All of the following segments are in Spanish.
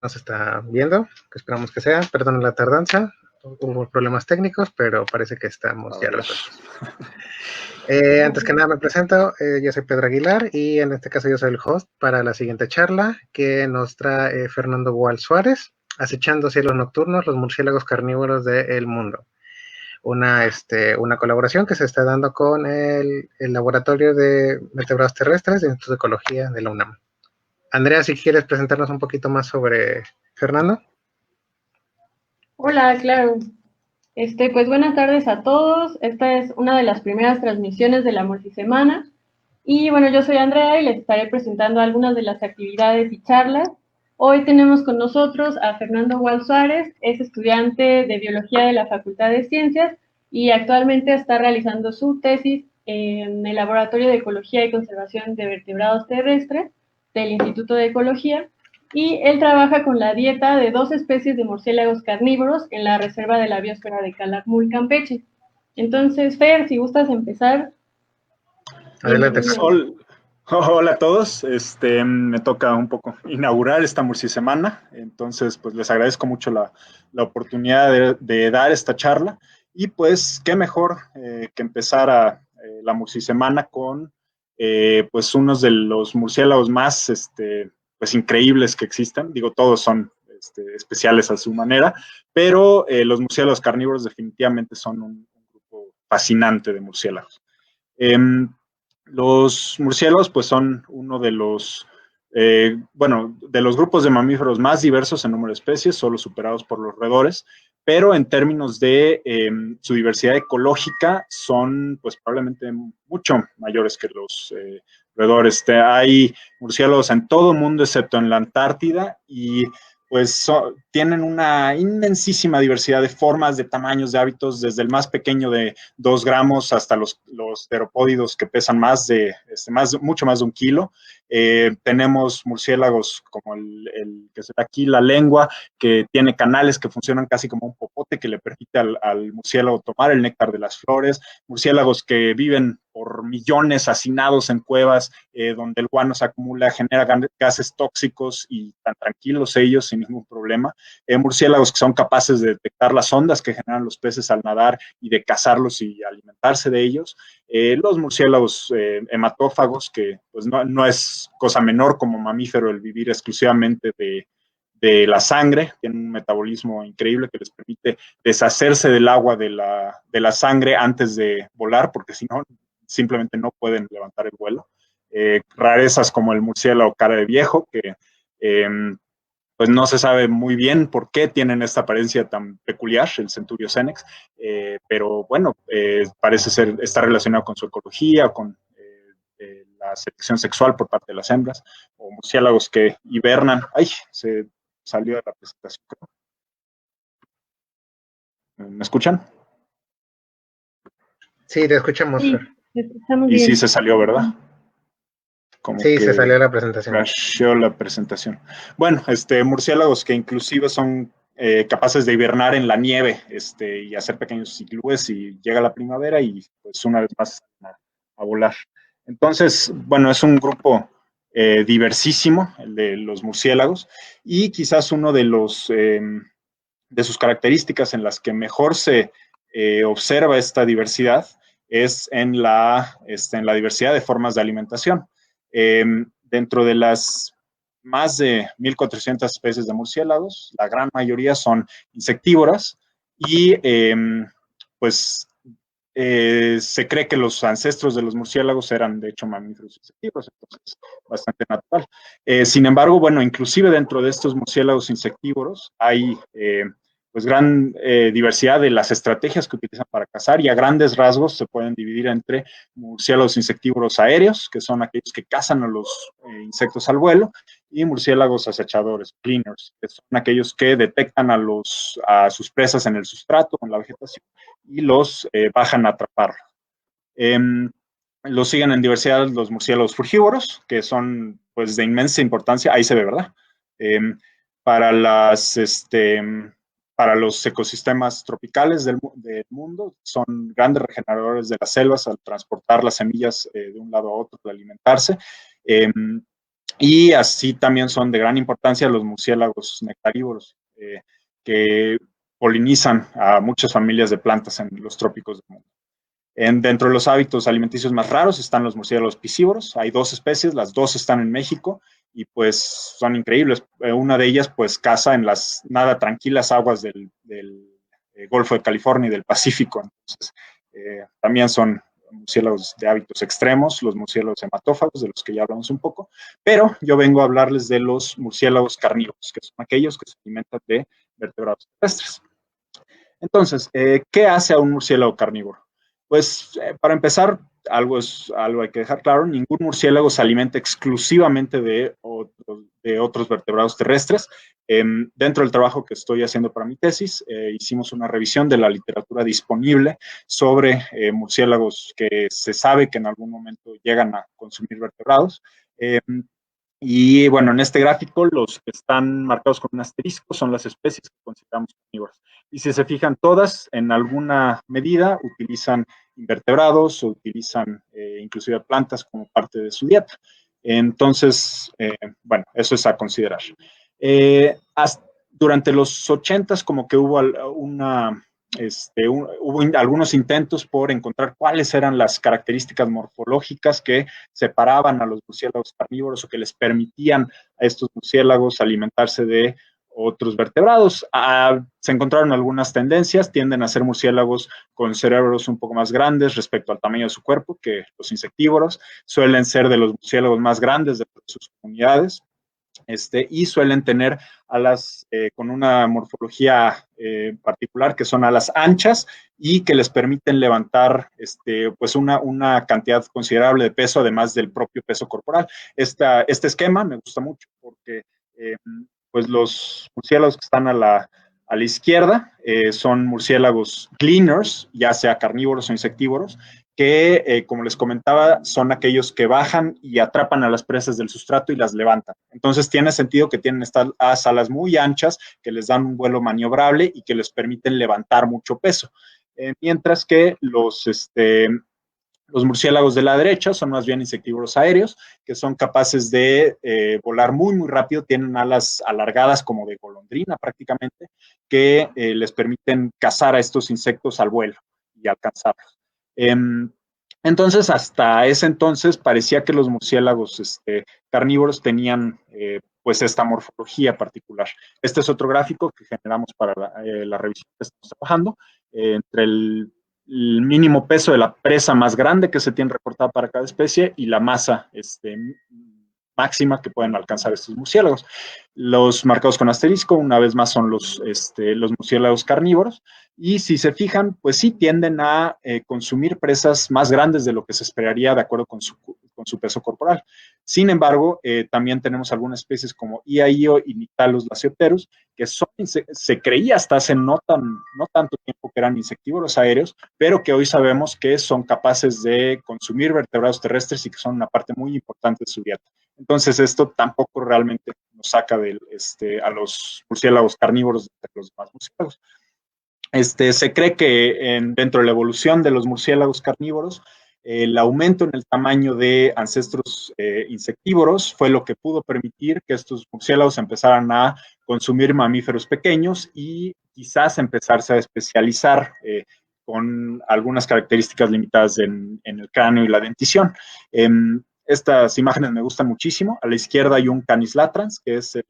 nos está viendo, que esperamos que sea. Perdón la tardanza, hubo problemas técnicos, pero parece que estamos ya resueltos. Antes que nada me presento, yo soy Pedro Aguilar y en este caso yo soy el host para la siguiente charla que nos trae Fernando Gual Suárez, Acechando cielos nocturnos, los murciélagos carnívoros del mundo. Una colaboración que se está dando con el Laboratorio de Vertebrados Terrestres del Instituto de Ecología de la UNAM. Andrea, si quieres presentarnos un poquito más sobre Fernando. Hola, claro. Pues buenas tardes a todos. Esta es una de las primeras transmisiones de la Multisemana. Y bueno, yo soy Andrea y les estaré presentando algunas de las actividades y charlas. Hoy tenemos con nosotros a Fernando Gual Suárez, es estudiante de Biología de la Facultad de Ciencias y actualmente está realizando su tesis en el Laboratorio de Ecología y Conservación de Vertebrados Terrestres del Instituto de Ecología. Y él trabaja con la dieta de 2 especies de murciélagos carnívoros en la Reserva de la Biosfera de Calakmul, Campeche. Entonces, Fer, si gustas empezar. Adelante. Hola a todos, me toca un poco inaugurar esta Murcisemana, entonces pues les agradezco mucho la oportunidad de dar esta charla y pues qué mejor que empezar la Murcisemana con pues unos de los murciélagos más pues increíbles que existen, digo todos son especiales a su manera, pero los murciélagos carnívoros definitivamente son un grupo fascinante de murciélagos. Los murciélagos pues son uno de de los grupos de mamíferos más diversos en número de especies, solo superados por los roedores, pero en términos de su diversidad ecológica son pues probablemente mucho mayores que los roedores. Hay murciélagos en todo el mundo excepto en la Antártida y pues tienen una inmensísima diversidad de formas, de tamaños, de hábitos, desde el más pequeño de 2 gramos hasta los teropódidos que pesan mucho más de 1 kilo. Tenemos murciélagos como el que se ve aquí, la lengua, que tiene canales que funcionan casi como un popote que le permite al murciélago tomar el néctar de las flores, murciélagos que viven por millones hacinados en cuevas donde el guano se acumula, genera gases tóxicos y tan tranquilos ellos sin ningún problema. Murciélagos que son capaces de detectar las ondas que generan los peces al nadar y de cazarlos y alimentarse de ellos. Los murciélagos hematófagos, que pues no es cosa menor como mamífero el vivir exclusivamente de la sangre, tienen un metabolismo increíble que les permite deshacerse del agua de la sangre antes de volar, porque si no, simplemente no pueden levantar el vuelo. Rarezas como el murciélago cara de viejo, que pues no se sabe muy bien por qué tienen esta apariencia tan peculiar, el Centurio Cenex, pero bueno, parece estar relacionado con su ecología, con la selección sexual por parte de las hembras, o murciélagos que hibernan. ¡Ay! Se salió de la presentación. ¿Me escuchan? Sí, te escuchamos. Sí, te escuchamos y bien. Sí se salió, ¿verdad? Como sí, que se salió la presentación. crasheó la presentación. Bueno, murciélagos que inclusive son capaces de hibernar en la nieve y hacer pequeños iglúes y llega la primavera y pues una vez más a volar. Entonces, bueno, es un grupo diversísimo, el de los murciélagos, y quizás uno de sus características en las que mejor se observa esta diversidad es en la diversidad de formas de alimentación. Dentro de las más de 1,400 especies de murciélagos, la gran mayoría son insectívoras y pues se cree que los ancestros de los murciélagos eran de hecho mamíferos insectívoros, entonces bastante natural. Sin embargo, bueno, inclusive dentro de estos murciélagos insectívoros hay pues gran diversidad de las estrategias que utilizan para cazar y a grandes rasgos se pueden dividir entre murciélagos insectívoros aéreos, que son aquellos que cazan a los insectos al vuelo, y murciélagos acechadores, cleaners, que son aquellos que detectan a sus presas en el sustrato, en la vegetación, y los bajan a atrapar. Los siguen en diversidad los murciélagos frugívoros, que son pues de inmensa importancia, ahí se ve, ¿verdad? Para para los ecosistemas tropicales del mundo, son grandes regeneradores de las selvas al transportar las semillas de un lado a otro para alimentarse. Y así también son de gran importancia los murciélagos nectarívoros, que polinizan a muchas familias de plantas en los trópicos del mundo. Dentro de los hábitos alimenticios más raros están los murciélagos piscívoros. Hay 2 especies, las 2 están en México y pues son increíbles. Una de ellas pues caza en las nada tranquilas aguas del Golfo de California y del Pacífico. Entonces, también son murciélagos de hábitos extremos, los murciélagos hematófagos, de los que ya hablamos un poco, pero yo vengo a hablarles de los murciélagos carnívoros, que son aquellos que se alimentan de vertebrados terrestres. Entonces, ¿qué hace a un murciélago carnívoro? Pues para empezar, algo hay que dejar claro, ningún murciélago se alimenta exclusivamente de otros vertebrados terrestres. Dentro del trabajo que estoy haciendo para mi tesis, hicimos una revisión de la literatura disponible sobre murciélagos que se sabe que en algún momento llegan a consumir vertebrados. Y bueno, en este gráfico los que están marcados con un asterisco son las especies que consideramos carnívoras. Y si se fijan, todas en alguna medida utilizan invertebrados o utilizan inclusive plantas como parte de su dieta. Entonces, bueno, eso es a considerar. Durante los 80s como que hubo hubo algunos intentos por encontrar cuáles eran las características morfológicas que separaban a los murciélagos carnívoros o que les permitían a estos murciélagos alimentarse de otros vertebrados. Se encontraron algunas tendencias, tienden a ser murciélagos con cerebros un poco más grandes respecto al tamaño de su cuerpo que los insectívoros, suelen ser de los murciélagos más grandes de sus comunidades. Y suelen tener alas con una morfología particular, que son alas anchas y que les permiten levantar pues una cantidad considerable de peso, además del propio peso corporal. Este esquema me gusta mucho porque pues los murciélagos que están a la izquierda son murciélagos gleaners, ya sea carnívoros o insectívoros, que, como les comentaba, son aquellos que bajan y atrapan a las presas del sustrato y las levantan. Entonces tiene sentido que tienen estas alas muy anchas que les dan un vuelo maniobrable y que les permiten levantar mucho peso. Mientras que los murciélagos de la derecha son más bien insectívoros aéreos, que son capaces de volar muy, muy rápido, tienen alas alargadas como de golondrina prácticamente, que les permiten cazar a estos insectos al vuelo y alcanzarlos. Entonces, hasta ese entonces parecía que los murciélagos carnívoros tenían pues esta morfología particular. Este es otro gráfico que generamos para la revisión que estamos trabajando, entre el mínimo peso de la presa más grande que se tiene reportada para cada especie y la masa máxima que pueden alcanzar estos murciélagos. Los marcados con asterisco, una vez más, son los murciélagos carnívoros, y si se fijan, pues sí tienden a consumir presas más grandes de lo que se esperaría de acuerdo con su peso corporal. Sin embargo, también tenemos algunas especies como Iaio y Nyctalus laciopterus, que se creía hasta hace no tanto tiempo que eran insectívoros aéreos, pero que hoy sabemos que son capaces de consumir vertebrados terrestres y que son una parte muy importante de su dieta. Entonces, esto tampoco realmente nos saca a los murciélagos carnívoros de los demás murciélagos. Se cree que dentro de la evolución de los murciélagos carnívoros, el aumento en el tamaño de ancestros insectívoros fue lo que pudo permitir que estos murciélagos empezaran a consumir mamíferos pequeños y quizás empezarse a especializar con algunas características limitadas en el cráneo y la dentición. Estas imágenes me gustan muchísimo. A la izquierda hay un Canis latrans, que es el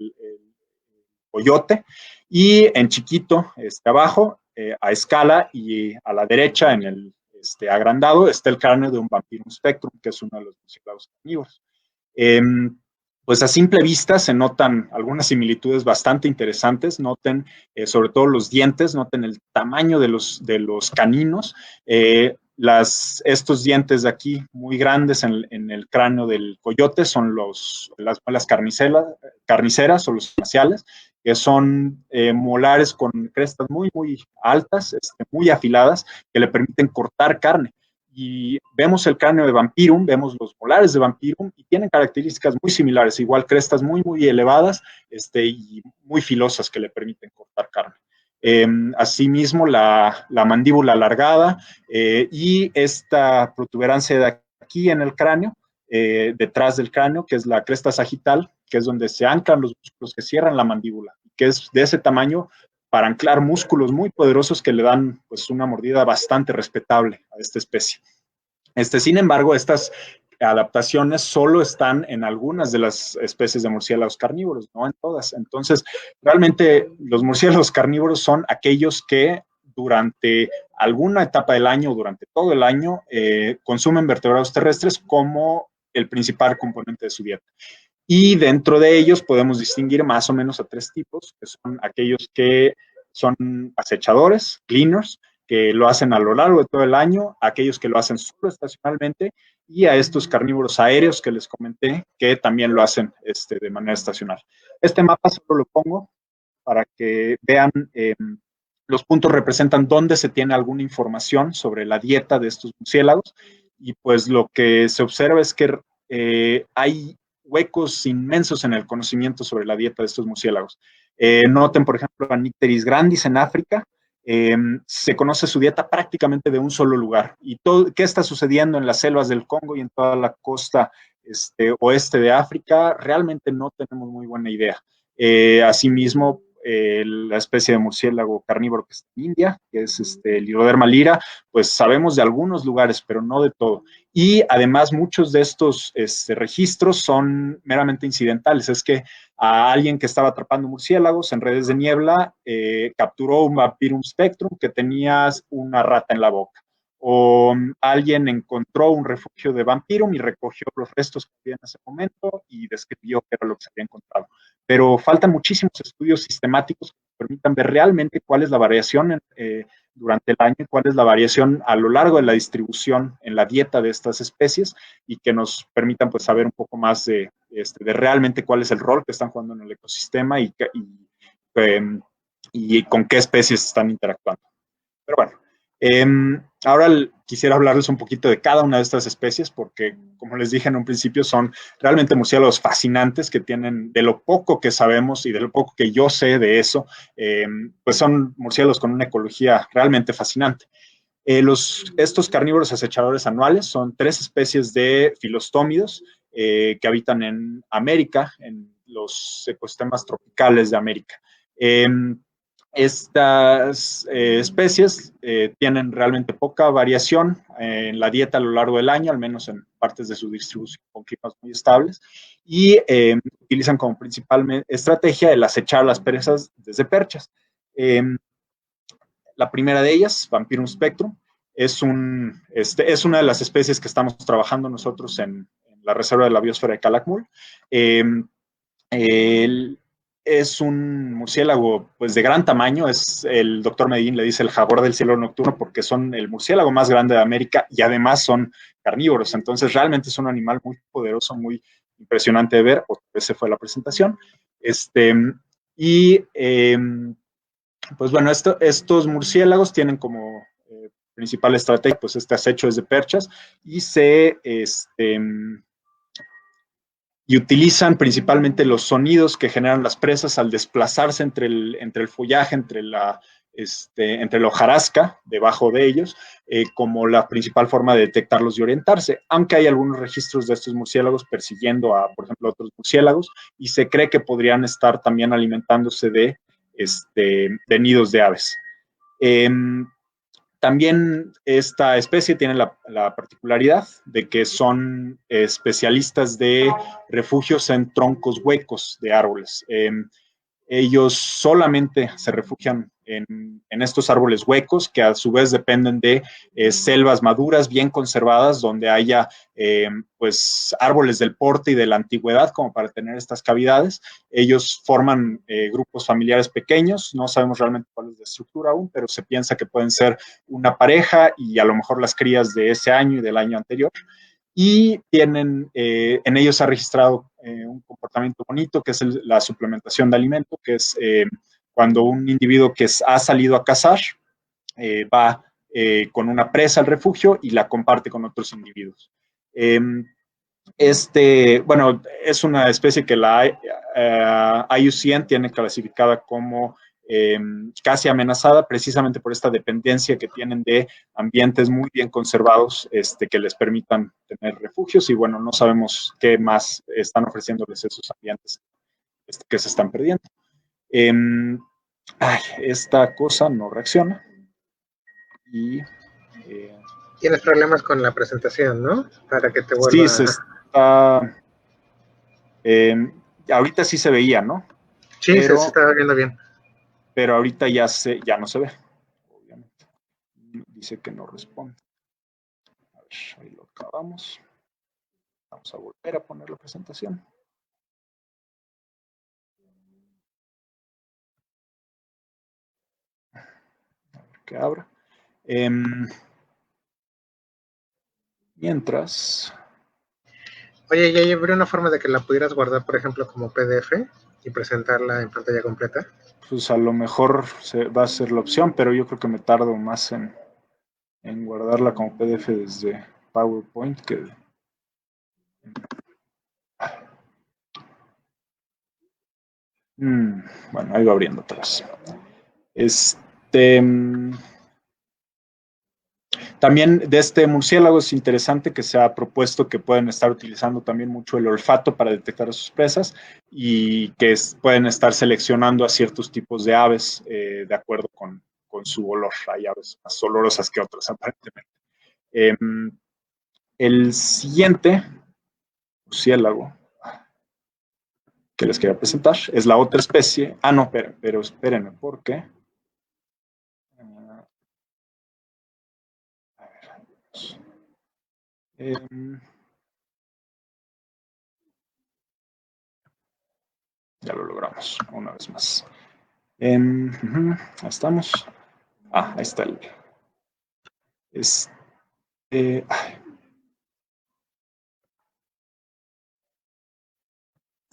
coyote, y en chiquito, abajo, a escala, y a la derecha, en el agrandado, está el cráneo de un Vampirum spectrum, que es uno de los murciélagos carnívoros. Pues a simple vista se notan algunas similitudes bastante interesantes. Noten sobre todo los dientes, noten el tamaño de los caninos. Estos dientes de aquí, muy grandes en el cráneo del coyote, son las muelas carniceras o los faciales, que son molares con crestas muy, muy altas, muy afiladas, que le permiten cortar carne. Y vemos el cráneo de Vampirum, vemos los molares de Vampirum, y tienen características muy similares, igual crestas muy, muy elevadas y muy filosas que le permiten cortar carne. Asimismo, la mandíbula alargada y esta protuberancia de aquí en el cráneo detrás del cráneo, que es la cresta sagital, que es donde se anclan los músculos que cierran la mandíbula, que es de ese tamaño para anclar músculos muy poderosos que le dan pues una mordida bastante respetable a esta especie. Sin embargo, estas adaptaciones solo están en algunas de las especies de murciélagos carnívoros, no en todas. Entonces, realmente los murciélagos carnívoros son aquellos que durante alguna etapa del año, durante todo el año, consumen vertebrados terrestres como el principal componente de su dieta. Y dentro de ellos podemos distinguir más o menos a 3 tipos, que son aquellos que son acechadores, cleaners, que lo hacen a lo largo de todo el año, aquellos que lo hacen solo estacionalmente, y a estos carnívoros aéreos que les comenté, que también lo hacen de manera estacional. Este mapa solo lo pongo para que vean, los puntos representan dónde se tiene alguna información sobre la dieta de estos murciélagos, y pues lo que se observa es que hay huecos inmensos en el conocimiento sobre la dieta de estos murciélagos. Noten, por ejemplo, a Nycteris grandis en África. Se conoce su dieta prácticamente de un solo lugar. ¿Y qué está sucediendo en las selvas del Congo y en toda la costa oeste de África? Realmente no tenemos muy buena idea. Asimismo, la especie de murciélago carnívoro que está en India, que es el Hydroderma lyra, pues sabemos de algunos lugares, pero no de todo. Y además muchos de estos registros son meramente incidentales. Es que a alguien que estaba atrapando murciélagos en redes de niebla capturó un Vampirum spectrum que tenía una rata en la boca. O alguien encontró un refugio de Vampirum y recogió los restos que había en ese momento y describió qué era lo que se había encontrado. Pero faltan muchísimos estudios sistemáticos que permitan ver realmente cuál es la variación durante el año y cuál es la variación a lo largo de la distribución en la dieta de estas especies, y que nos permitan pues saber un poco más de realmente cuál es el rol que están jugando en el ecosistema y con qué especies están interactuando. Pero bueno, ahora quisiera hablarles un poquito de cada una de estas especies, porque, como les dije en un principio, son realmente murciélagos fascinantes que tienen, de lo poco que sabemos y de lo poco que yo sé de eso, pues son murciélagos con una ecología realmente fascinante. Estos carnívoros acechadores anuales son 3 especies de filostómidos que habitan en América, en los ecosistemas tropicales de América. Estas especies tienen realmente poca variación en la dieta a lo largo del año, al menos en partes de su distribución con climas muy estables, y utilizan como principal estrategia el acechar las presas desde perchas. La primera de ellas, Vampirum spectrum, es una de las especies que estamos trabajando nosotros en la Reserva de la Biosfera de Calakmul. Es un murciélago pues de gran tamaño, el doctor Medellín le dice el jaguar del cielo nocturno porque son el murciélago más grande de América y además son carnívoros, entonces realmente es un animal muy poderoso, muy impresionante de ver. Esa fue la presentación. Pues bueno, estos murciélagos tienen como principal estrategia pues este acecho desde perchas y y utilizan principalmente los sonidos que generan las presas al desplazarse entre el follaje, entre la hojarasca debajo de ellos, como la principal forma de detectarlos y orientarse, aunque hay algunos registros de estos murciélagos persiguiendo a, por ejemplo, otros murciélagos, y se cree que podrían estar también alimentándose de nidos de aves. También esta especie tiene la particularidad de que son especialistas de refugios en troncos huecos de árboles. Ellos solamente se refugian en estos árboles huecos, que a su vez dependen de selvas maduras, bien conservadas, donde haya pues árboles del porte y de la antigüedad como para tener estas cavidades. Ellos forman grupos familiares pequeños, no sabemos realmente cuál es la estructura aún, pero se piensa que pueden ser una pareja y a lo mejor las crías de ese año y del año anterior. Y tienen, en ellos se ha registrado un comportamiento bonito, que es la suplementación de alimento, que es cuando un individuo que ha salido a cazar va con una presa al refugio y la comparte con otros individuos. Bueno, es una especie que la IUCN tiene clasificada como casi amenazada precisamente por esta dependencia que tienen de ambientes muy bien conservados que les permitan tener refugios y bueno, no sabemos qué más están ofreciéndoles esos ambientes que se están perdiendo. Esta cosa no reacciona y... Tienes problemas con la presentación, ¿no? Para que te vuelva... Sí, se está... ahorita sí se veía, ¿no? Sí, pero, se estaba viendo bien. Pero ahorita ya no se ve, obviamente. Dice que no responde. A ver, ahí lo acabamos. Vamos a volver a poner la presentación. A ver qué abra. Mientras... Oye, ya habría una forma de que la pudieras guardar, por ejemplo, como PDF y presentarla en pantalla completa. Pues a lo mejor va a ser la opción, pero yo creo que me tardo más en guardarla como PDF desde PowerPoint que... Bueno, ahí va abriendo atrás. También de este murciélago es interesante que se ha propuesto que pueden estar utilizando también mucho el olfato para detectar a sus presas y que pueden estar seleccionando a ciertos tipos de aves de acuerdo con su olor. Hay aves más olorosas que otras, aparentemente. El siguiente murciélago que les quería presentar es la otra especie. No, pero espérenme, ¿por qué? Ya lo logramos una vez más. Ahí estamos. Ahí está el...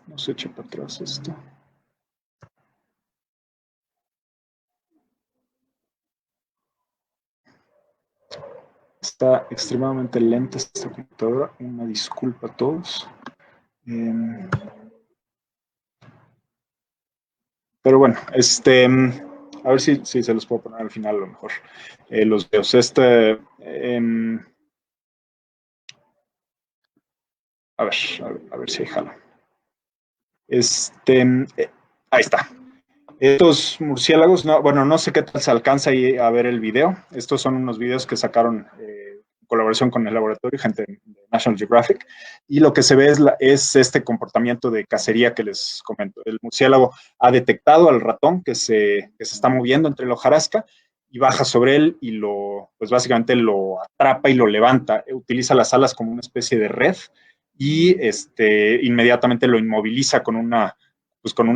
no se echa para atrás esto. Está extremadamente lenta esta computadora. Una disculpa a todos. Pero bueno, a ver si se los puedo poner al final a lo mejor. Los videos. A ver si hay jala. Ahí está. Estos murciélagos, no sé qué tal se alcanza ahí a ver el video. Estos son unos videos que sacaron en colaboración con el laboratorio, gente de National Geographic, y lo que se ve es este comportamiento de cacería que les comento. El murciélago ha detectado al ratón que se está moviendo entre la hojarasca y baja sobre él y pues básicamente lo atrapa y lo levanta. Utiliza las alas como una especie de red y inmediatamente lo inmoviliza con una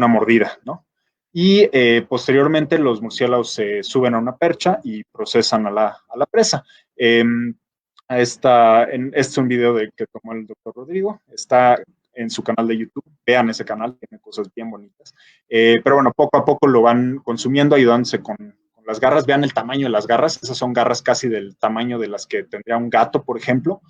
mordida, ¿no? Y posteriormente los murciélagos se suben a una percha y procesan a la presa. Este es un video que tomó el doctor Rodrigo, está en su canal de YouTube, vean ese canal, tiene cosas bien bonitas. Pero bueno, poco a poco lo van consumiendo, ayudándose con las garras. Vean el tamaño de las garras, esas son garras casi del tamaño de las que tendría un gato, por ejemplo,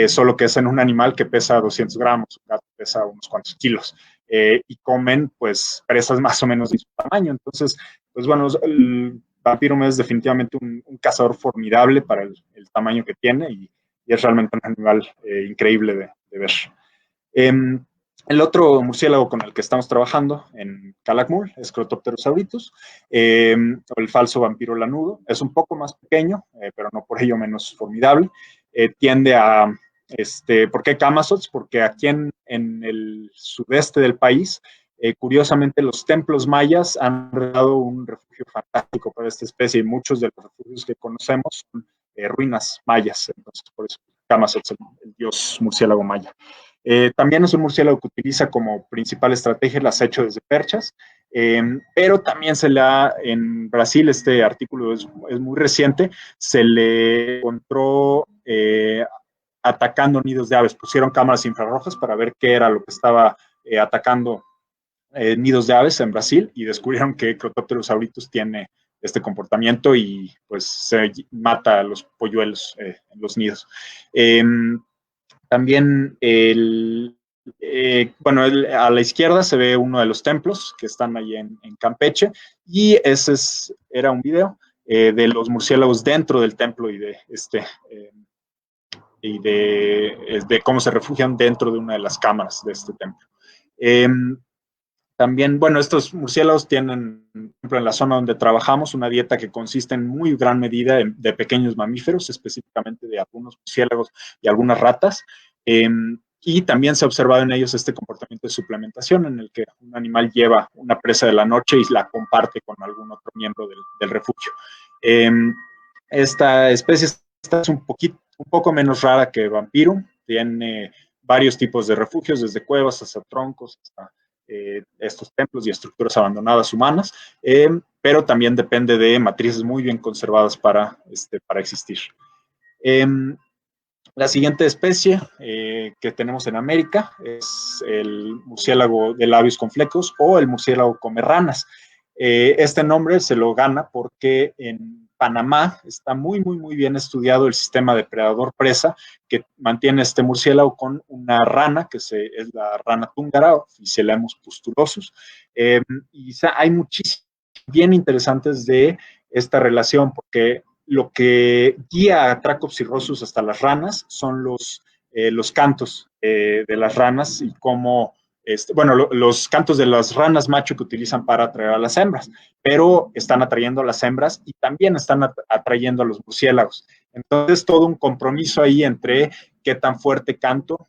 solo que es en un animal que pesa 200 gramos, un gato pesa unos cuantos kilos. Y comen pues presas más o menos de su tamaño. Entonces, pues bueno, el vampiro es definitivamente un cazador formidable para el tamaño que tiene y es realmente un animal increíble de ver. El otro murciélago con el que estamos trabajando en Calakmul es Crotopterus auritus, el falso vampiro lanudo. Es un poco más pequeño, pero no por ello menos formidable. Tiende a... ¿Por qué Camasots? Porque aquí en el sudeste del país, curiosamente los templos mayas han dado un refugio fantástico para esta especie y muchos de los refugios que conocemos son ruinas mayas. Entonces, por eso Camasots, el dios murciélago maya. También es un murciélago que utiliza como principal estrategia el acecho desde perchas, pero también en Brasil, este artículo es muy reciente, se le encontró atacando nidos de aves. Pusieron cámaras infrarrojas para ver qué era lo que estaba atacando nidos de aves en Brasil y descubrieron que Crotopterus auritus tiene este comportamiento y pues se mata a los polluelos en los nidos. También bueno, a la izquierda se ve uno de los templos que están ahí en Campeche, y era un video de los murciélagos dentro del templo de cómo se refugian dentro de una de las cámaras de este templo. También, bueno, estos murciélagos tienen, por ejemplo, en la zona donde trabajamos, una dieta que consiste en muy gran medida de pequeños mamíferos, específicamente de algunos murciélagos y algunas ratas. Y también se ha observado en ellos este comportamiento de suplementación, en el que un animal lleva una presa de la noche y la comparte con algún otro miembro del refugio. Esta especie es un poco menos rara que Vampiro. Tiene varios tipos de refugios, desde cuevas hasta troncos, hasta estos templos y estructuras abandonadas humanas, pero también depende de matrices muy bien conservadas para existir. La siguiente especie que tenemos en América es el murciélago de labios con flecos o el murciélago come ranas. Este nombre se lo gana porque en Panamá está muy bien estudiado el sistema depredador-presa que mantiene este murciélago con una rana, que es la rana túngara, Physaelamus pustulosus. Y hay muchísimos bien interesantes de esta relación, porque lo que guía a Tracopsis rosus hasta las ranas son los cantos de las ranas y cómo, los cantos de las ranas macho que utilizan para atraer a las hembras, pero están atrayendo a las hembras y también están atrayendo a los murciélagos. Entonces, todo un compromiso ahí entre qué tan fuerte canto,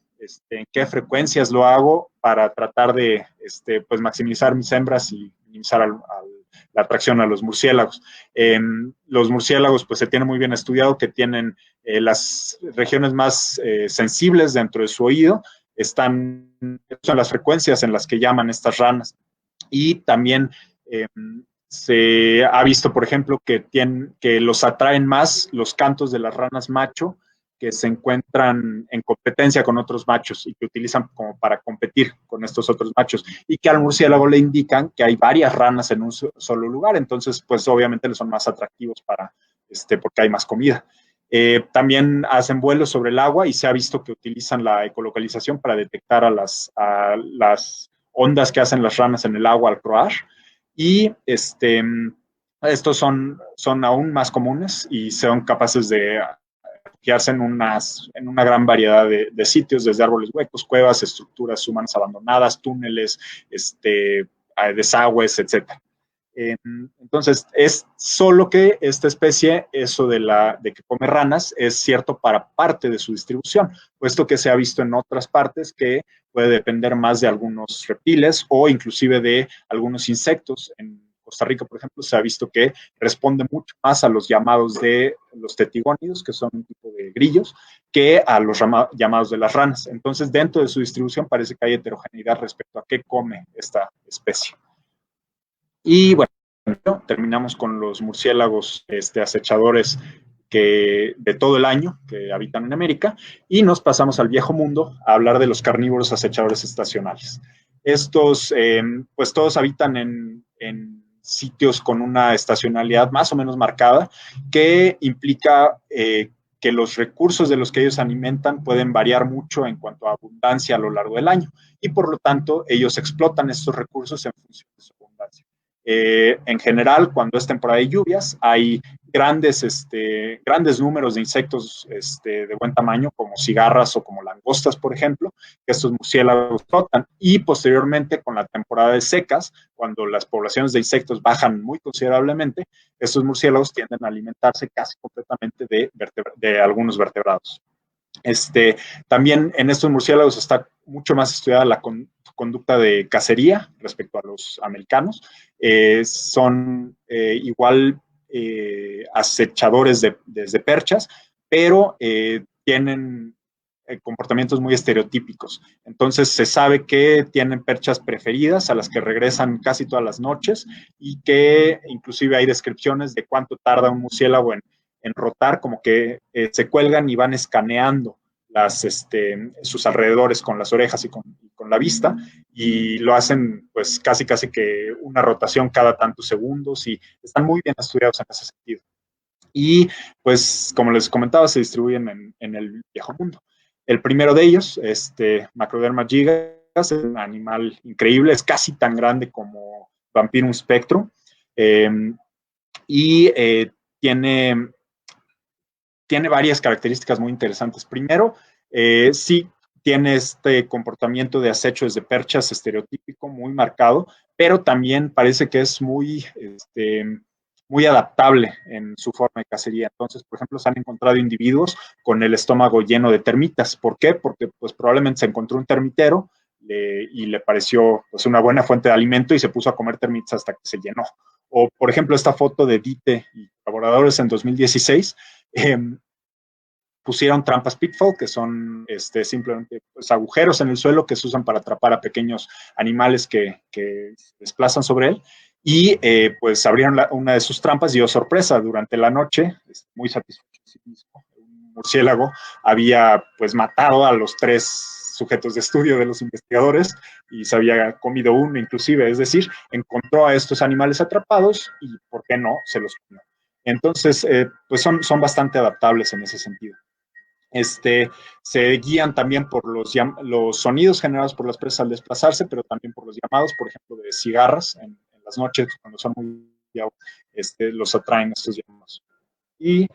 en qué frecuencias lo hago para tratar de pues maximizar mis hembras y minimizar la atracción a los murciélagos. Los murciélagos, pues se tiene muy bien estudiado que tienen las regiones más sensibles dentro de su oído, son las frecuencias en las que llaman estas ranas. Y también se ha visto, por ejemplo, que los atraen más los cantos de las ranas macho que se encuentran en competencia con otros machos y que utilizan como para competir con estos otros machos, y que al murciélago le indican que hay varias ranas en un solo lugar, entonces pues obviamente le son más atractivos porque hay más comida. También hacen vuelos sobre el agua y se ha visto que utilizan la ecolocalización para detectar a las ondas que hacen las ranas en el agua al croar, y estos son aún más comunes y son capaces de refugiarse en una gran variedad de sitios, desde árboles huecos, cuevas, estructuras humanas abandonadas, túneles, desagües, etc. Entonces, es solo que esta especie, eso de que come ranas, es cierto para parte de su distribución, puesto que se ha visto en otras partes que puede depender más de algunos reptiles o inclusive de algunos insectos. En Costa Rica, por ejemplo, se ha visto que responde mucho más a los llamados de los tetigónidos, que son un tipo de grillos, que a los llamados de las ranas. Entonces, dentro de su distribución parece que hay heterogeneidad respecto a qué come esta especie. Y bueno, terminamos con los murciélagos acechadores de todo el año que habitan en América, y nos pasamos al viejo mundo a hablar de los carnívoros acechadores estacionales. Estos, pues todos habitan en sitios con una estacionalidad más o menos marcada, que implica que los recursos de los que ellos alimentan pueden variar mucho en cuanto a abundancia a lo largo del año, y por lo tanto ellos explotan estos recursos en función de su abundancia. En general, cuando es temporada de lluvias, hay grandes números de insectos de buen tamaño, como cigarras o como langostas, por ejemplo, que estos murciélagos flotan. Y posteriormente, con la temporada de secas, cuando las poblaciones de insectos bajan muy considerablemente, estos murciélagos tienden a alimentarse casi completamente de algunos vertebrados. También en estos murciélagos está mucho más estudiada la conducta de cacería respecto a los americanos. Igual acechadores desde perchas, pero tienen comportamientos muy estereotípicos. Entonces se sabe que tienen perchas preferidas a las que regresan casi todas las noches, y que inclusive hay descripciones de cuánto tarda un murciélago en rotar, como que se cuelgan y van escaneando sus alrededores con las orejas y con la vista, y lo hacen pues casi que una rotación cada tantos segundos, y están muy bien estudiados en ese sentido. Y pues como les comentaba, se distribuyen en el viejo mundo. El primero de ellos, Macroderma gigas, es un animal increíble, es casi tan grande como Vampirum spectrum, y tiene varias características muy interesantes. Primero, sí tiene este comportamiento de acecho desde perchas estereotípico muy marcado, pero también parece que es muy adaptable en su forma de cacería. Entonces, por ejemplo, se han encontrado individuos con el estómago lleno de termitas. ¿Por qué? Porque pues, probablemente se encontró un termitero y le pareció pues, una buena fuente de alimento y se puso a comer termitas hasta que se llenó. O, por ejemplo, esta foto de Dite y colaboradores en 2016, pusieron trampas pitfall, que son simplemente pues, agujeros en el suelo que se usan para atrapar a pequeños animales que se desplazan sobre él. Y pues abrieron una de sus trampas y dio sorpresa durante la noche, muy satisfecho de sí mismo. Un murciélago había pues matado a los 3 sujetos de estudio de los investigadores y se había comido uno inclusive, es decir, encontró a estos animales atrapados y, ¿por qué no?, se los comió. Entonces, pues son bastante adaptables en ese sentido. Se guían también por los sonidos generados por las presas al desplazarse, pero también por los llamados, por ejemplo, de cigarras en las noches, cuando son muy los atraen estos llamados. Y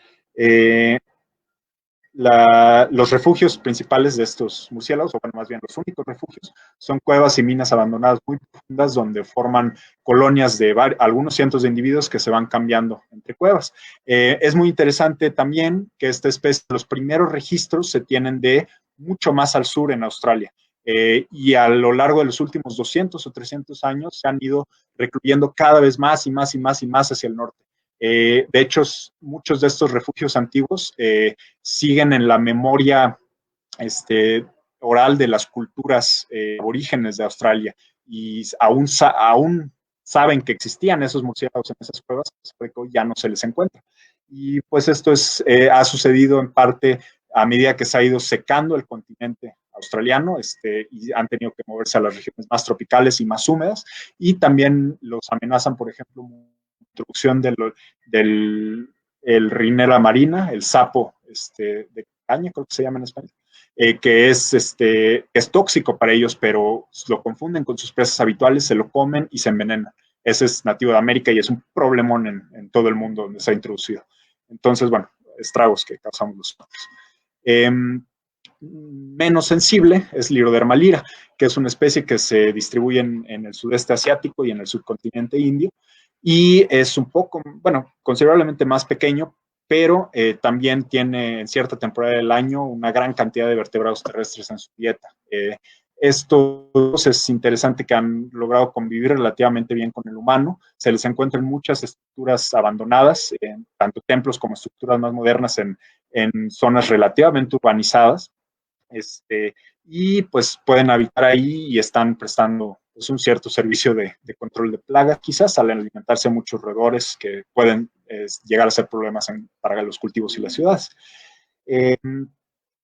los refugios principales de estos murciélagos, o bueno, más bien los únicos refugios, son cuevas y minas abandonadas muy profundas donde forman colonias de algunos cientos de individuos que se van cambiando entre cuevas. Es muy interesante también que esta especie, los primeros registros se tienen de mucho más al sur en Australia. Y a lo largo de los últimos 200 o 300 años se han ido recluyendo cada vez más y más y más y más hacia el norte. De hecho, muchos de estos refugios antiguos siguen en la memoria oral de las culturas aborígenes de Australia y aún saben que existían esos murciélagos en esas cuevas, que hoy ya no se les encuentra. Y pues esto ha sucedido en parte a medida que se ha ido secando el continente australiano y han tenido que moverse a las regiones más tropicales y más húmedas, y también los amenazan, por ejemplo, introducción del Rhinella marina, el sapo de caña, creo que se llama en español, que es tóxico para ellos, pero lo confunden con sus presas habituales, se lo comen y se envenenan. Ese es nativo de América y es un problemón en todo el mundo donde se ha introducido. Entonces, bueno, estragos que causamos los humanos. Menos sensible es Lyroderma lyra, que es una especie que se distribuye en el sudeste asiático y en el subcontinente indio, y es un poco, bueno, considerablemente más pequeño, pero también tiene en cierta temporada del año una gran cantidad de vertebrados terrestres en su dieta. Esto es interesante que han logrado convivir relativamente bien con el humano. Se les encuentran muchas estructuras abandonadas, tanto templos como estructuras más modernas en zonas relativamente urbanizadas. Y pues pueden habitar ahí y están prestando pues, un cierto servicio de control de plagas, quizás al alimentarse muchos roedores que pueden llegar a ser problemas para los cultivos y las ciudades.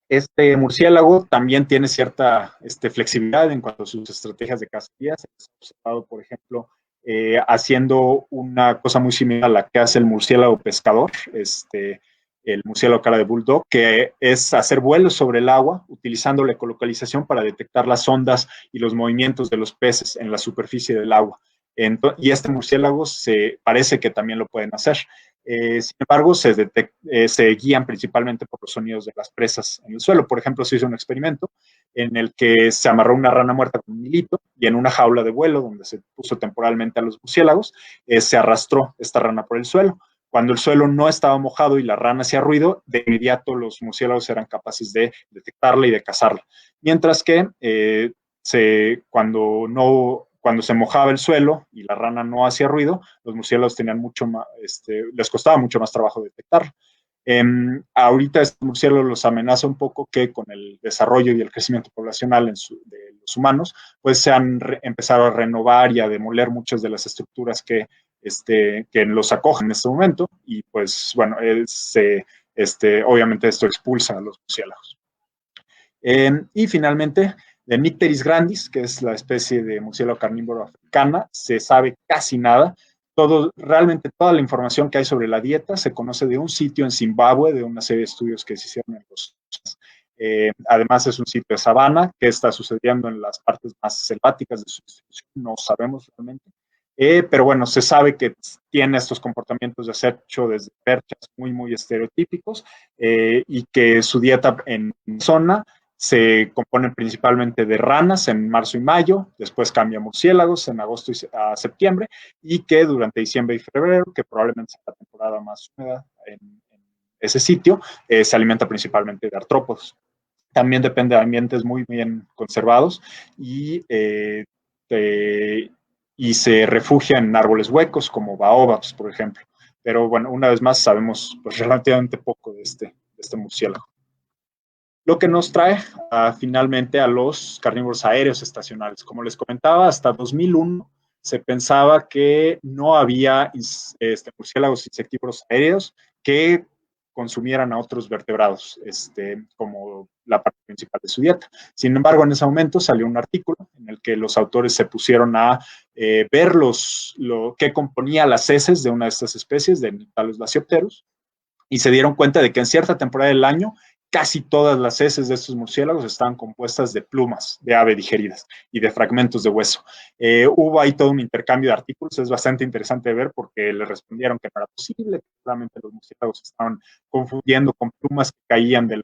Este murciélago también tiene cierta flexibilidad en cuanto a sus estrategias de cacería. Se ha observado, por ejemplo, haciendo una cosa muy similar a la que hace el murciélago pescador, el murciélago cara de bulldog, que es hacer vuelos sobre el agua utilizando la ecolocalización para detectar las ondas y los movimientos de los peces en la superficie del agua. Y este murciélago parece que también lo pueden hacer. Sin embargo, se guían principalmente por los sonidos de las presas en el suelo. Por ejemplo, se hizo un experimento en el que se amarró una rana muerta con un hilito y en una jaula de vuelo donde se puso temporalmente a los murciélagos, se arrastró esta rana por el suelo. Cuando el suelo no estaba mojado y la rana hacía ruido, de inmediato los murciélagos eran capaces de detectarla y de cazarla. Mientras que cuando se mojaba el suelo y la rana no hacía ruido, los murciélagos tenían mucho más, les costaba mucho más trabajo detectarlo. Ahorita este murciélago los amenaza un poco que con el desarrollo y el crecimiento poblacional de los humanos, pues se han empezado a renovar y a demoler muchas de las estructuras que los acogen en este momento, y pues bueno, obviamente esto expulsa a los murciélagos. Y finalmente, de Nycteris grandis, que es la especie de murciélago carnívoro africana, se sabe casi nada. Realmente toda la información que hay sobre la dieta se conoce de un sitio en Zimbabue, de una serie de estudios que se hicieron Además es un sitio de sabana. ¿Qué está sucediendo en las partes más selváticas de su distribución? No sabemos realmente. Pero bueno, se sabe que tiene estos comportamientos de acecho desde perchas muy, muy estereotípicos, y que su dieta en zona se compone principalmente de ranas en marzo y mayo, después cambia a murciélagos en agosto a septiembre, y que durante diciembre y febrero, que probablemente sea la temporada más húmeda en ese sitio, se alimenta principalmente de artrópodos. También depende de ambientes muy bien conservados y se refugia en árboles huecos como baobabs, por ejemplo. Pero bueno, una vez más sabemos pues, relativamente poco de este murciélago. Lo que nos trae finalmente a los carnívoros aéreos estacionales. Como les comentaba, hasta 2001 se pensaba que no había murciélagos insectívoros aéreos que consumieran a otros vertebrados, como la parte principal de su dieta. Sin embargo, en ese momento salió un artículo en el que los autores se pusieron a ver lo que componía las heces de una de estas especies, de Nyctalis lasiopterus, y se dieron cuenta de que en cierta temporada del año casi todas las heces de estos murciélagos estaban compuestas de plumas de ave digeridas y de fragmentos de hueso. Hubo ahí todo un intercambio de artículos, es bastante interesante de ver porque le respondieron que no era posible, que solamente los murciélagos estaban confundiendo con plumas que caían de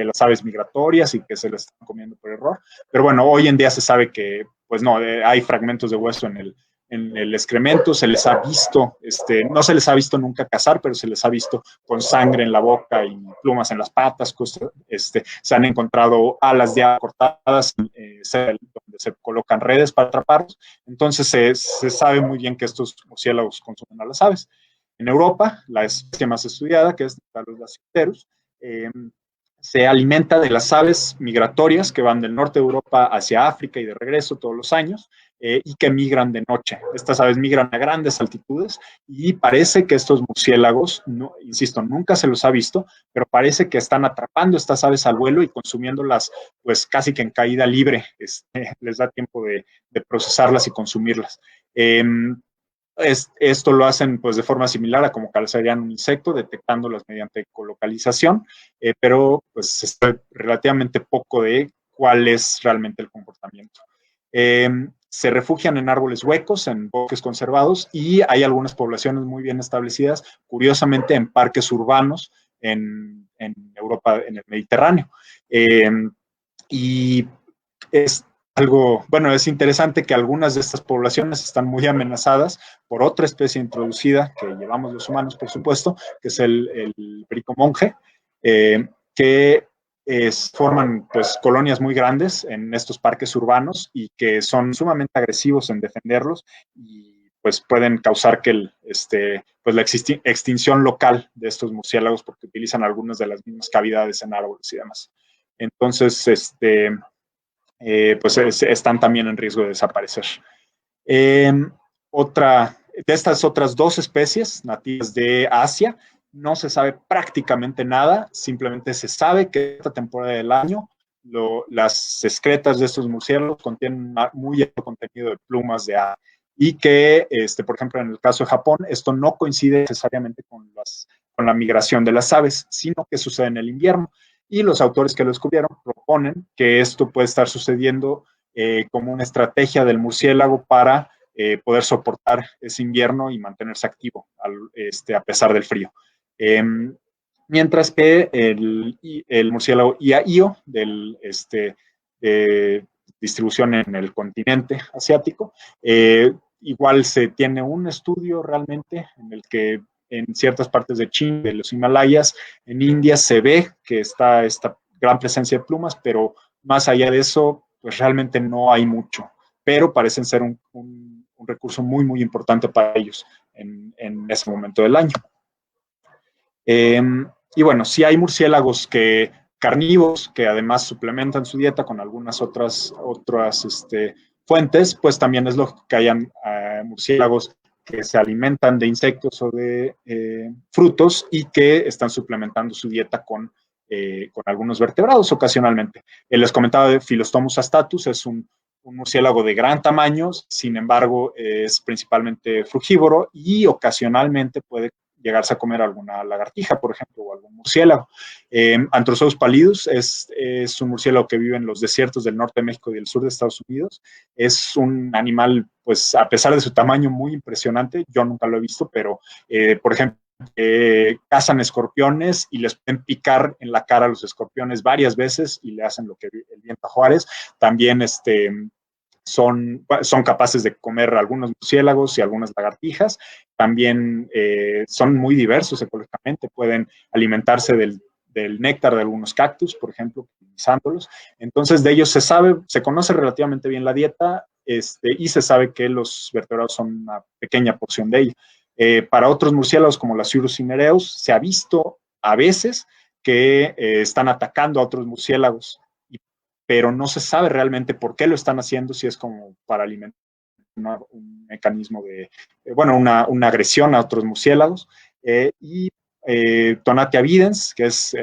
las aves migratorias y que se las estaban comiendo por error. Pero bueno, hoy en día se sabe que, pues no, hay fragmentos de hueso en el excremento, se les ha visto, no se les ha visto nunca cazar, pero se les ha visto con sangre en la boca y plumas en las patas, se han encontrado alas ya cortadas, donde se colocan redes para atraparlos. Entonces se sabe muy bien que estos murciélagos consumen a las aves. En Europa, la especie más estudiada, que es Nyctalis lasiopterus, se alimenta de las aves migratorias que van del norte de Europa hacia África y de regreso todos los años, y que migran de noche. Estas aves migran a grandes altitudes y parece que estos murciélagos, no, insisto, nunca se los ha visto, pero parece que están atrapando estas aves al vuelo y consumiéndolas pues casi que en caída libre. Les da tiempo de procesarlas y consumirlas. Esto lo hacen pues de forma similar a como cazarían un insecto, detectándolas mediante ecolocalización, pero pues se sabe relativamente poco de cuál es realmente el comportamiento. Se refugian en árboles huecos, en bosques conservados, y hay algunas poblaciones muy bien establecidas, curiosamente en parques urbanos en Europa, en el Mediterráneo. Y es es interesante que algunas de estas poblaciones están muy amenazadas por otra especie introducida que llevamos los humanos, por supuesto, que es el perico monje, que forman pues colonias muy grandes en estos parques urbanos y que son sumamente agresivos en defenderlos y pues pueden causar que pues la extinción local de estos murciélagos porque utilizan algunas de las mismas cavidades en árboles y demás. Entonces, pues están también en riesgo de desaparecer. De estas otras dos especies nativas de Asia, no se sabe prácticamente nada, simplemente se sabe que esta temporada del año las excretas de estos murciélagos contienen muy alto contenido de plumas de ave y que, por ejemplo, en el caso de Japón, esto no coincide necesariamente con la migración de las aves, sino que sucede en el invierno. Y los autores que lo descubrieron proponen que esto puede estar sucediendo como una estrategia del murciélago para poder soportar ese invierno y mantenerse activo a pesar del frío. Mientras que el murciélago Ia-Io, distribución en el continente asiático, igual se tiene un estudio realmente en el que en ciertas partes de China, de los Himalayas, en India se ve que está esta gran presencia de plumas, pero más allá de eso, pues realmente no hay mucho, pero parecen ser un recurso muy, muy importante para ellos en ese momento del año. Y bueno, sí hay murciélagos carnívoros que además suplementan su dieta con algunas otras fuentes, pues también es lógico que hayan murciélagos que se alimentan de insectos o de frutos y que están suplementando su dieta con algunos vertebrados ocasionalmente. Les comentaba de Philostomus astatus, es un murciélago de gran tamaño, sin embargo es principalmente frugívoro y ocasionalmente puede llegarse a comer alguna lagartija, por ejemplo, o algún murciélago. Anthrozoos pallidus es un murciélago que vive en los desiertos del norte de México y del sur de Estados Unidos. Es un animal, pues, a pesar de su tamaño, muy impresionante. Yo nunca lo he visto, pero, por ejemplo, cazan escorpiones y les pueden picar en la cara a los escorpiones varias veces y le hacen lo que el viento a Juárez. También son capaces de comer algunos murciélagos y algunas lagartijas. También son muy diversos ecológicamente, pueden alimentarse del néctar de algunos cactus, por ejemplo, utilizándolos. Entonces, de ellos se conoce relativamente bien la dieta, y se sabe que los vertebrados son una pequeña porción de ella. Para otros murciélagos, como la Sciurus cinereus, se ha visto a veces que están atacando a otros murciélagos, pero no se sabe realmente por qué lo están haciendo, si es como para alimentar un mecanismo de, una agresión a otros murciélagos. Tonatia videns, que es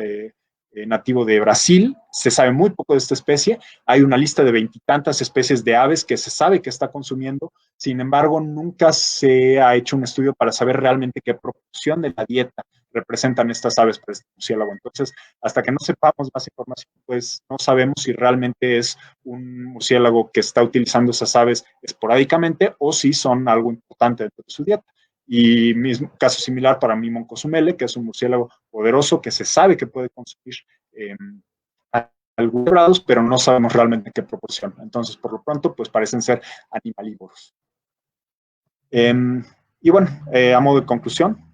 nativo de Brasil, se sabe muy poco de esta especie. Hay una lista de 20 y tantas especies de aves que se sabe que está consumiendo. Sin embargo, nunca se ha hecho un estudio para saber realmente qué proporción de la dieta representan estas aves para este murciélago. Entonces, hasta que no sepamos más información, pues no sabemos si realmente es un murciélago que está utilizando esas aves esporádicamente o si son algo importante dentro de su dieta. Y mismo caso similar para Mimon cozumele, que es un murciélago poderoso que se sabe que puede consumir algunos grados, pero no sabemos realmente qué proporción. Entonces, por lo pronto, pues parecen ser animalívoros. Y bueno, a modo de conclusión,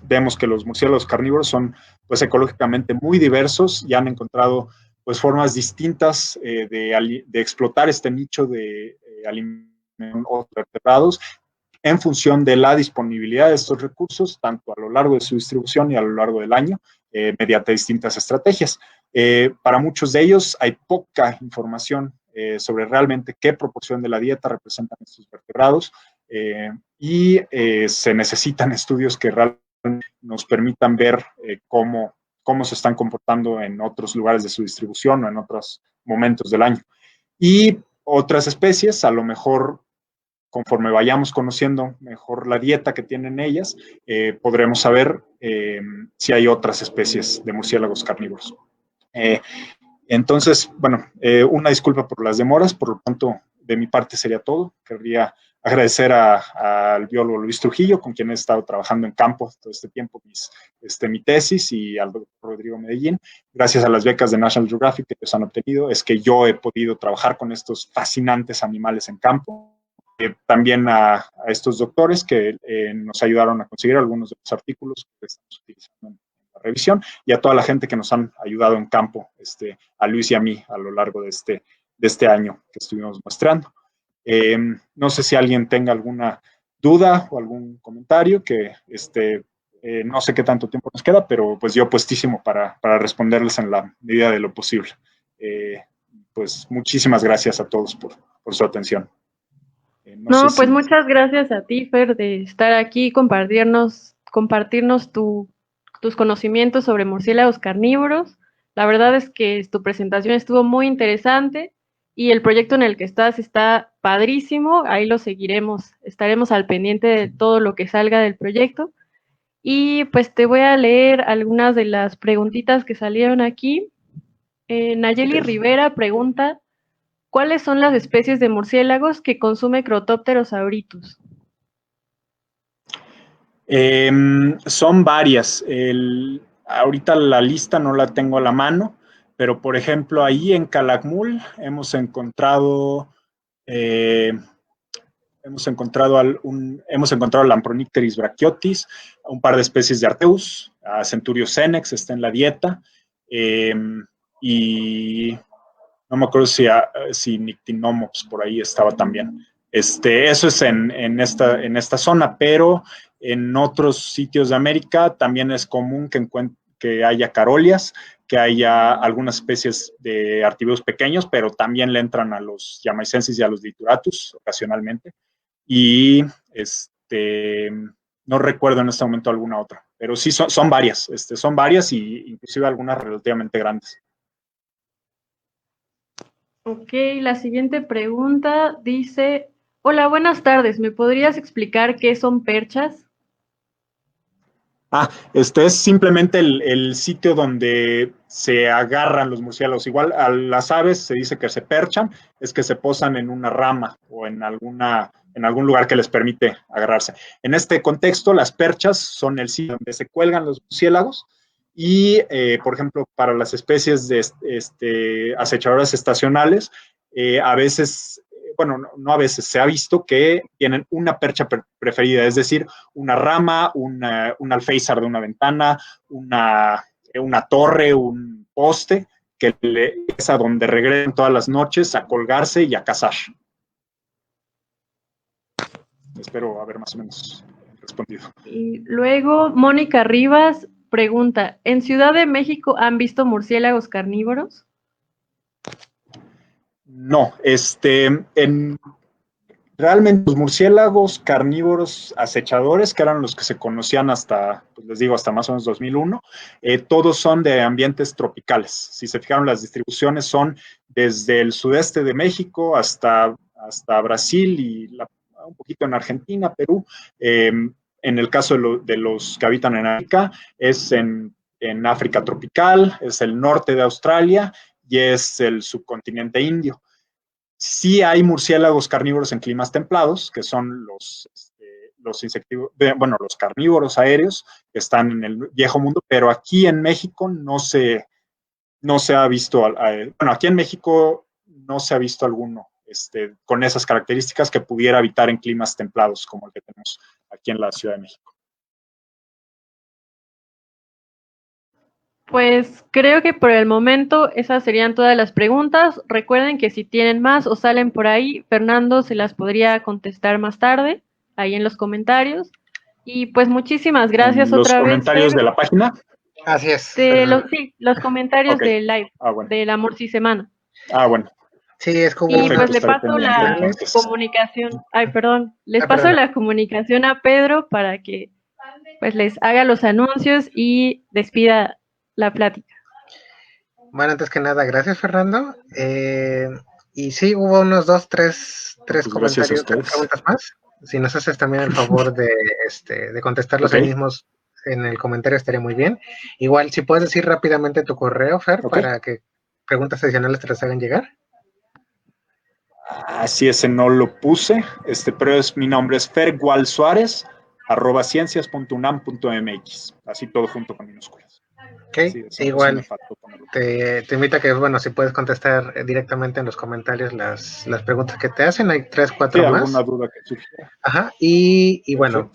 vemos que los murciélagos carnívoros son, pues, ecológicamente muy diversos y han encontrado, pues, formas distintas de explotar este nicho de alimentos vertebrados en función de la disponibilidad de estos recursos, tanto a lo largo de su distribución y a lo largo del año, mediante distintas estrategias. Para muchos de ellos hay poca información sobre realmente qué proporción de la dieta representan estos vertebrados, y se necesitan estudios que realmente nos permitan ver cómo se están comportando en otros lugares de su distribución o en otros momentos del año. Y otras especies, a lo mejor, conforme vayamos conociendo mejor la dieta que tienen ellas, podremos saber si hay otras especies de murciélagos carnívoros. Entonces, bueno, una disculpa por las demoras, por lo tanto, de mi parte sería todo. Querría agradecer al biólogo Luis Trujillo, con quien he estado trabajando en campo todo este tiempo, mi tesis, y al doctor Rodrigo Medellín. Gracias a las becas de National Geographic que ellos han obtenido, es que yo he podido trabajar con estos fascinantes animales en campo. También a estos doctores que nos ayudaron a conseguir algunos de los artículos que estamos utilizando en la revisión, y a toda la gente que nos han ayudado en campo, a Luis y a mí a lo largo de este año que estuvimos muestrando. No sé si alguien tenga alguna duda o algún comentario, que no sé qué tanto tiempo nos queda, pero pues yo puestísimo para responderles en la medida de lo posible. Pues muchísimas gracias a todos por su atención. No, pues muchas gracias a ti, Fer, de estar aquí, compartirnos tus conocimientos sobre murciélagos carnívoros. La verdad es que tu presentación estuvo muy interesante y el proyecto en el que estás está padrísimo. Ahí lo seguiremos, estaremos al pendiente de todo lo que salga del proyecto. Y pues te voy a leer algunas de las preguntitas que salieron aquí. Nayeli Rivera pregunta: ¿cuáles son las especies de murciélagos que consume Crotópteros auritus? Son varias. Ahorita la lista no la tengo a la mano, pero por ejemplo ahí en Calakmul hemos encontrado Lampronicteris brachiotis, un par de especies de Arteus, Centurio senex está en la dieta, y no me acuerdo si Nyctinomops por ahí estaba también. Eso es en esta zona, pero en otros sitios de América también es común que haya carolias, que haya algunas especies de artibeus pequeños, pero también le entran a los yamaicensis y a los dituratus ocasionalmente. Y no recuerdo en este momento alguna otra, pero sí son varias, son varias, y inclusive algunas relativamente grandes. Ok, la siguiente pregunta dice: hola, buenas tardes, ¿me podrías explicar qué son perchas? Es simplemente el sitio donde se agarran los murciélagos. Igual a las aves se dice que se perchan, es que se posan en una rama o en algún lugar que les permite agarrarse. En este contexto, las perchas son el sitio donde se cuelgan los murciélagos y, por ejemplo, para las especies de acechadoras estacionales, a veces, bueno, no a veces, se ha visto que tienen una percha preferida, es decir, una rama, un alféizar de una ventana, una torre, un poste, que es a donde regresan todas las noches a colgarse y a cazar. Espero haber más o menos respondido. Y luego, Mónica Rivas pregunta, ¿en Ciudad de México han visto murciélagos carnívoros? No, realmente los murciélagos carnívoros acechadores, que eran los que se conocían hasta, pues les digo, hasta más o menos 2001, todos son de ambientes tropicales. Si se fijaron, las distribuciones son desde el sudeste de México hasta Brasil y un poquito en Argentina, Perú. En el caso de los que habitan en África, es en África tropical, es el norte de Australia y es el subcontinente indio. Sí hay murciélagos carnívoros en climas templados, que son los carnívoros aéreos que están en el viejo mundo, pero aquí en México no se ha visto, bueno, aquí en México no se ha visto alguno con esas características que pudiera habitar en climas templados como el que tenemos aquí en la Ciudad de México. Pues creo que por el momento esas serían todas las preguntas. Recuerden que si tienen más o salen por ahí, Fernando se las podría contestar más tarde, ahí en los comentarios. Y pues muchísimas gracias otra vez. ¿Los comentarios de la página? Así es. Sí, los comentarios Okay. del live, bueno. de la Morcisemana. Bueno. Sí, es como y pues le paso la comunicación. Les paso la comunicación a Pedro para que pues les haga los anuncios y despida la plática. Bueno, antes que nada, gracias Fernando. Y sí, hubo unos 2, 3 comentarios, 3 preguntas más. Si nos haces también el favor de contestarlos ahí mismos en el comentario, estaría muy bien. Igual, si puedes decir rápidamente tu correo, Fer, para que preguntas adicionales te las hagan llegar. Así ese no lo puse, pero mi nombre es fergualsuárez @ciencias.unam.mx, así todo junto con minúsculas. Ok, sí, igual te invito a que, bueno, si puedes contestar directamente en los comentarios las preguntas que te hacen, hay 3, 4 más. Alguna duda que surja. Ajá, y bueno,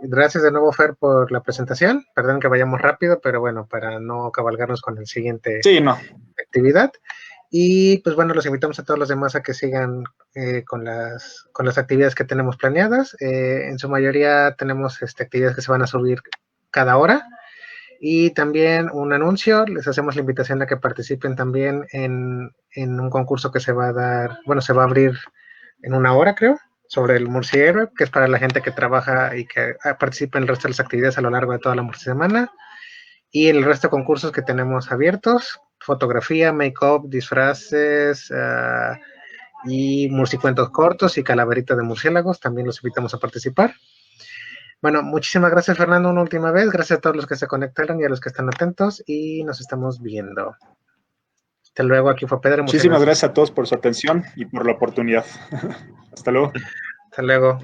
gracias de nuevo, Fer, por la presentación. Perdón que vayamos rápido, pero bueno, para no cabalgarnos con el siguiente actividad. Y pues bueno, los invitamos a todos los demás a que sigan con las actividades que tenemos planeadas. En su mayoría tenemos actividades que se van a subir cada hora. Y también un anuncio, les hacemos la invitación a que participen también en un concurso que se va a dar, bueno, se va a abrir en 1 hora, creo, sobre el Murciélago, que es para la gente que trabaja y que participa en el resto de las actividades a lo largo de toda la Murcisemana. Y el resto de concursos que tenemos abiertos, fotografía, make-up, disfraces, y murcicuentos cortos y calaverita de murciélagos, también los invitamos a participar. Bueno, muchísimas gracias, Fernando, una última vez. Gracias a todos los que se conectaron y a los que están atentos y nos estamos viendo. Hasta luego, aquí fue Pedro. Muchísimas gracias a todos por su atención y por la oportunidad. Hasta luego. Hasta luego.